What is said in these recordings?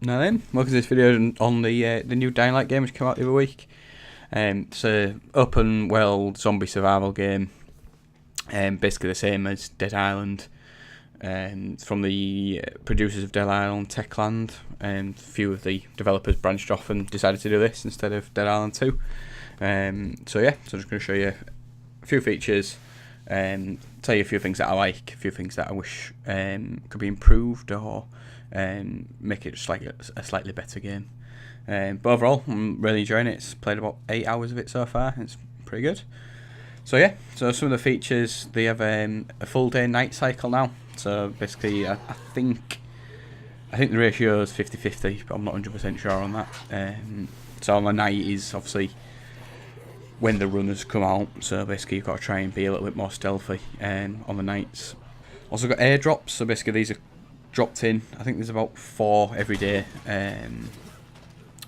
Now then, welcome to this video on the new Dying Light game which came out the other week. It's an open world zombie survival game, basically the same as Dead Island. From the producers of Dead Island, Techland, and a few of the developers branched off and decided to do this instead of Dead Island 2. So I'm just going to show you a few features, tell you a few things that I like, a few things that I wish could be improved or make it just like a slightly better game. But overall, I'm really enjoying it. It's played about 8 hours of it so far. It's pretty good. So yeah, so some of the features, they have a full day night cycle now. So basically, I think the ratio is 50-50, but I'm not 100% sure on that. So on the night is obviously when the runners come out. So basically, you've got to try and be a little bit more stealthy on the nights. Also got airdrops. So basically, these are dropped in. I think there's about 4 every day.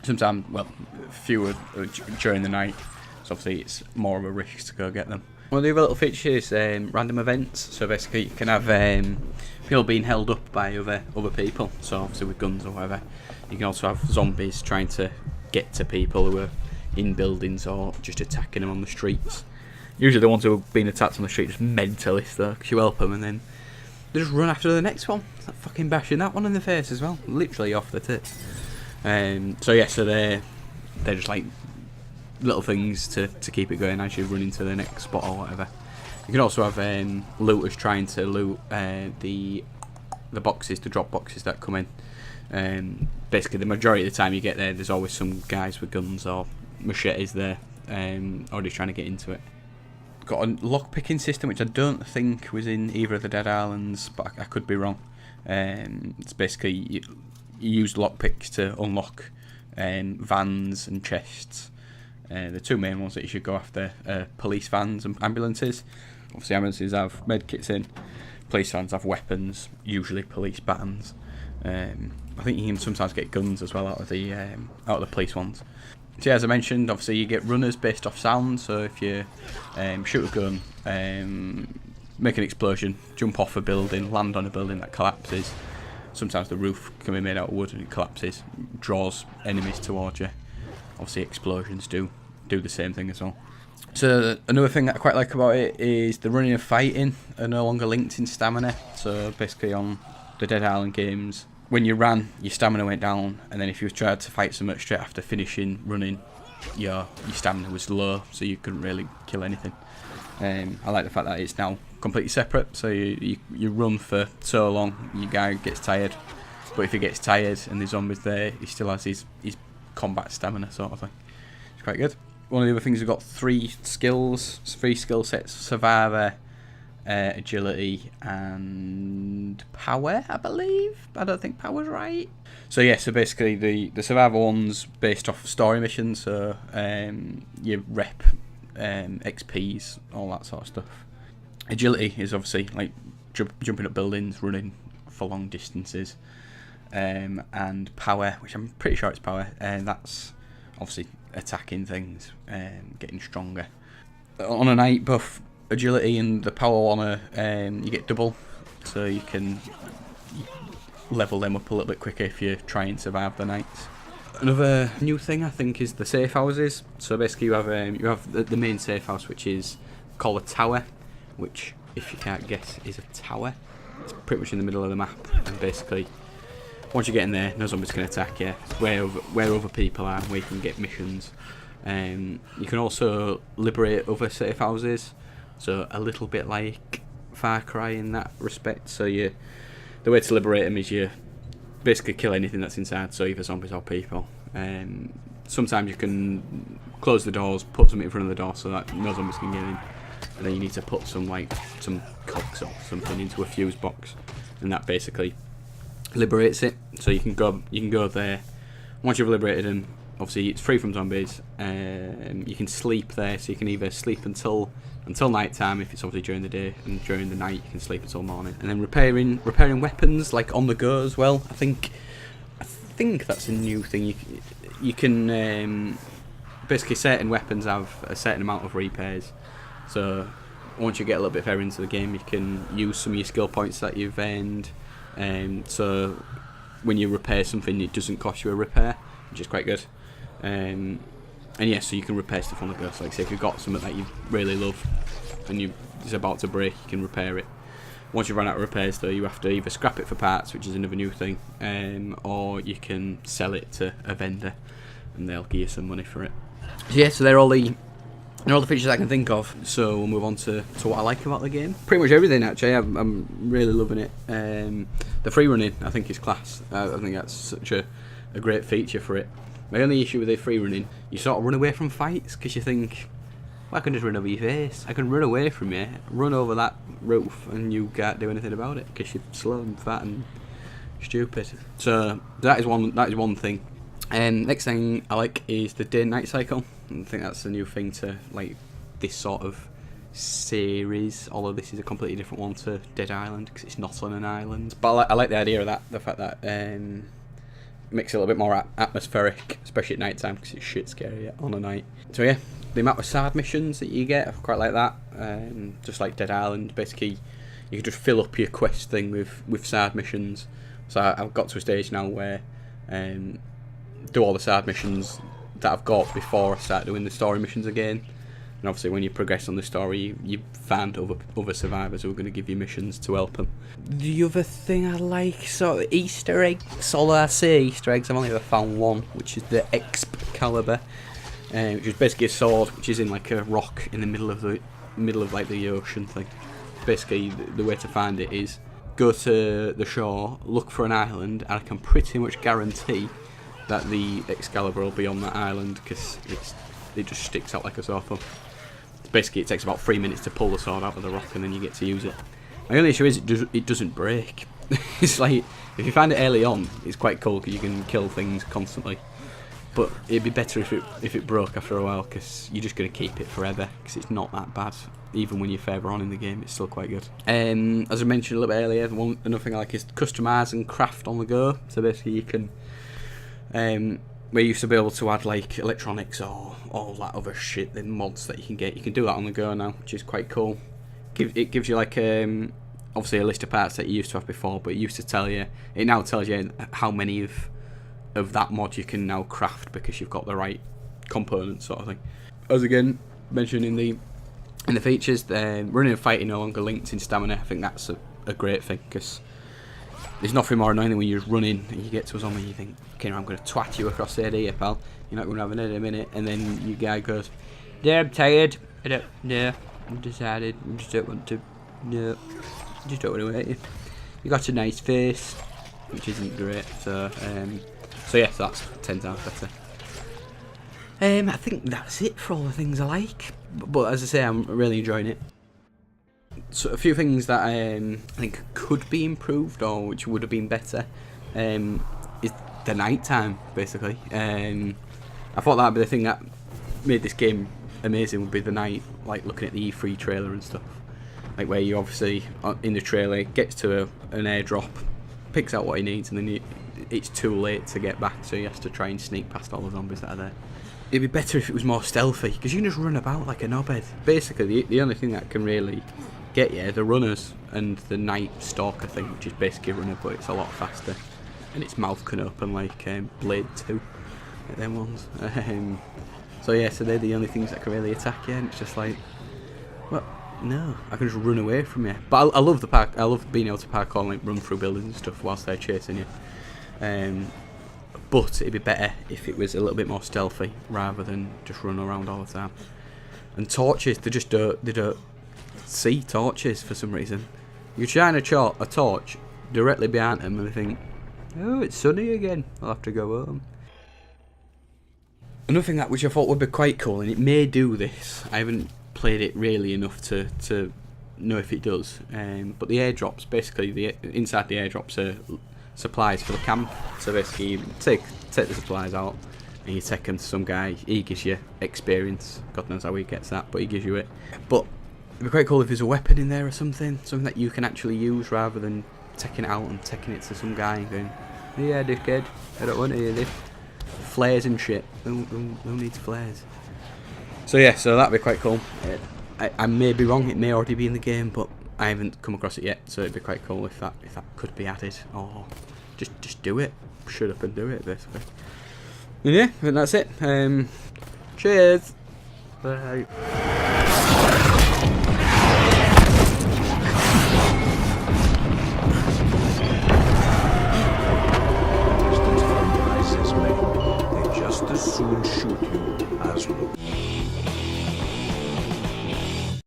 Sometimes, well, fewer during the night. So obviously, it's more of a risk to go get them. One of the other little features is random events. So basically, you can have people being held up by other people. So obviously with guns or whatever. You can also have zombies trying to get to people who are in buildings or just attacking them on the streets. Usually the ones who are being attacked on the street are just mentalists though, because you help them and then they just run after the next one. It's like fucking bashing that one in the face as well. Literally off the tip. So yeah, so they're just like little things to keep it going as you run into the next spot or whatever. You can also have looters trying to loot the boxes, the drop boxes that come in. Basically, the majority of the time you get there, there's always some guys with guns or machetes there, already trying to get into it. Got a lock picking system which I don't think was in either of the Dead Islands, but I could be wrong. It's basically you use lock picks to unlock vans and chests. The two main ones that you should go after are police vans and ambulances. Obviously ambulances have medkits in, police vans have weapons, usually police batons. I think you can sometimes get guns as well out of the police ones. So yeah, as I mentioned, obviously you get runners based off sound, so if you shoot a gun, make an explosion, jump off a building, land on a building that collapses, sometimes the roof can be made out of wood and it collapses, draws enemies towards you. Obviously explosions do the same thing as well. So another thing that I quite like about it is the running and fighting are no longer linked in stamina. So basically on the Dead Island games, when you ran, your stamina went down, and then if you tried to fight so much straight after finishing running, your stamina was low, so you couldn't really kill anything. I like the fact that it's now completely separate, so you run for so long, your guy gets tired, but if he gets tired and the zombies there, he still has his combat stamina sort of thing. It's quite good. One of the other things, we've got 3 skill sets: survivor, agility, and power, I believe. I don't think power's right. So yeah, so basically the survivor one's based off of story missions, so you rep XPs, all that sort of stuff. Agility is obviously like jumping up buildings, running for long distances. And power, which I'm pretty sure it's power, and that's obviously attacking things, getting stronger. On a night, both agility and the power one you get double, so you can level them up a little bit quicker if you try and survive the nights. Another new thing I think is the safe houses. So basically you have the main safe house, which is called a tower, which, if you can't guess, is a tower. It's pretty much in the middle of the map, and basically once you get in there, no zombies can attack you. It's where other people are, where you can get missions. You can also liberate other safe houses, so a little bit like Far Cry in that respect. So the way to liberate them is you basically kill anything that's inside, so either zombies or people. Sometimes you can close the doors, put something in front of the door so that no zombies can get in, and then you need to put some cogs or something into a fuse box, and that basically liberates it. So you can go there. Once you've liberated them, obviously it's free from zombies. You can sleep there, so you can either sleep until night time if it's obviously during the day, and during the night you can sleep until morning. And then repairing weapons like on the go as well. I think that's a new thing. You can basically, certain weapons have a certain amount of repairs. So once you get a little bit further into the game, you can use some of your skill points that you've earned. So when you repair something, it doesn't cost you a repair, which is quite good. And yeah, so you can repair stuff on the go. So like say if you've got something that you really love and it's about to break, you can repair it. Once you run out of repairs though, you have to either scrap it for parts, which is another new thing, or you can sell it to a vendor and they'll give you some money for it. So yeah, so they're all the features I can think of. So we'll move on to what I like about the game. Pretty much everything actually. I'm really loving it. The free running I think is class. I think that's such a great feature for it. My only issue with the free running, you sort of run away from fights because you think, well, I can just run over your face. I can run away from you, run over that roof, and you can't do anything about it because you're slow and fat and stupid. So that is one thing. Next thing I like is the day and night cycle. I think that's a new thing to like this sort of series, although this is a completely different one to Dead Island because it's not on an island. But I like the idea of that, the fact that makes it a little bit more atmospheric, especially at night time because it's shit scary on a night. So yeah, the amount of side missions that you get, I quite like that. Just like Dead Island, basically you can just fill up your quest thing with side missions. So I've got to a stage now where do all the side missions that I've got before I start doing the story missions again. And obviously when you progress on the story, you find other survivors who are going to give you missions to help them. The other thing I like, so Easter eggs, although I say Easter eggs, I've only ever found one, which is the Excalibur, which is basically a sword which is in like a rock in the middle of like the ocean thing. Basically the way to find it is go to the shore, look for an island, and I can pretty much guarantee that the Excalibur will be on that island because it just sticks out like a sore thumb. Basically it takes about 3 minutes to pull the sword out of the rock and then you get to use it. My only issue is it doesn't break. It's like, if you find it early on, it's quite cool because you can kill things constantly. But it'd be better if it broke after a while because you're just going to keep it forever because it's not that bad. Even when you're further on in the game, it's still quite good. As I mentioned a little bit earlier, another thing I like is customise and craft on the go. So basically you can... we used to be able to add like electronics or all that other shit, the mods that you can get. You can do that on the go now, which is quite cool. It gives you like obviously a list of parts that you used to have before, but it used to tell you. It now tells you how many of that mod you can now craft because you've got the right components, sort of thing. As again mentioned in the features, running and fighting no longer linked in stamina. I think that's a great thing because there's nothing more annoying than when you're just running and you get to a zombie and you think, okay, I'm going to twat you across the head here, pal. You're not going to have it in a minute. And then your guy goes, yeah, I'm tired. I'm decided. I just don't want to. No. I just don't want to hurt you. You got a nice face, which isn't great. So yeah, so that's 10 times better. I think that's it for all the things I like. But as I say, I'm really enjoying it. So a few things that I think could be improved or which would have been better is the night time, basically. I thought that would be the thing that made this game amazing, would be the night, like looking at the E3 trailer and stuff. Like where you obviously, in the trailer, gets to an airdrop, picks out what he needs, and then it's too late to get back, so he has to try and sneak past all the zombies that are there. It'd be better if it was more stealthy, because you can just run about like a knobhead. Basically, the only thing that can really get you are the runners and the night stalker thing, which is basically a runner, but it's a lot faster. And its mouth can open like Blade 2, like them ones. So yeah, so they're the only things that can really attack you, and it's just like, well, no, I can just run away from you. But I love the park. I love being able to parkour and like run through buildings and stuff whilst they're chasing you. But it'd be better if it was a little bit more stealthy rather than just run around all the time. And torches, they don't see torches for some reason. You shine a torch directly behind them and they think, oh, it's sunny again, I'll have to go home. Another thing which I thought would be quite cool, and it may do this, I haven't played it really enough to know if it does, but the airdrops, basically inside the airdrops are supplies for the camp. So basically you take the supplies out and you take them to some guy, he gives you experience, God knows how he gets that, but he gives you it. But it'd be quite cool if there's a weapon in there or something that you can actually use rather than taking it out and taking it to some guy and going, yeah, dickhead, I don't want to hear this. Flares and shit, who needs flares? So yeah, so that'd be quite cool. I may be wrong, it may already be in the game, but I haven't come across it yet, so it'd be quite cool if that could be added, or just do it. Shut up and do it, basically. And yeah, and that's it. Cheers. Bye.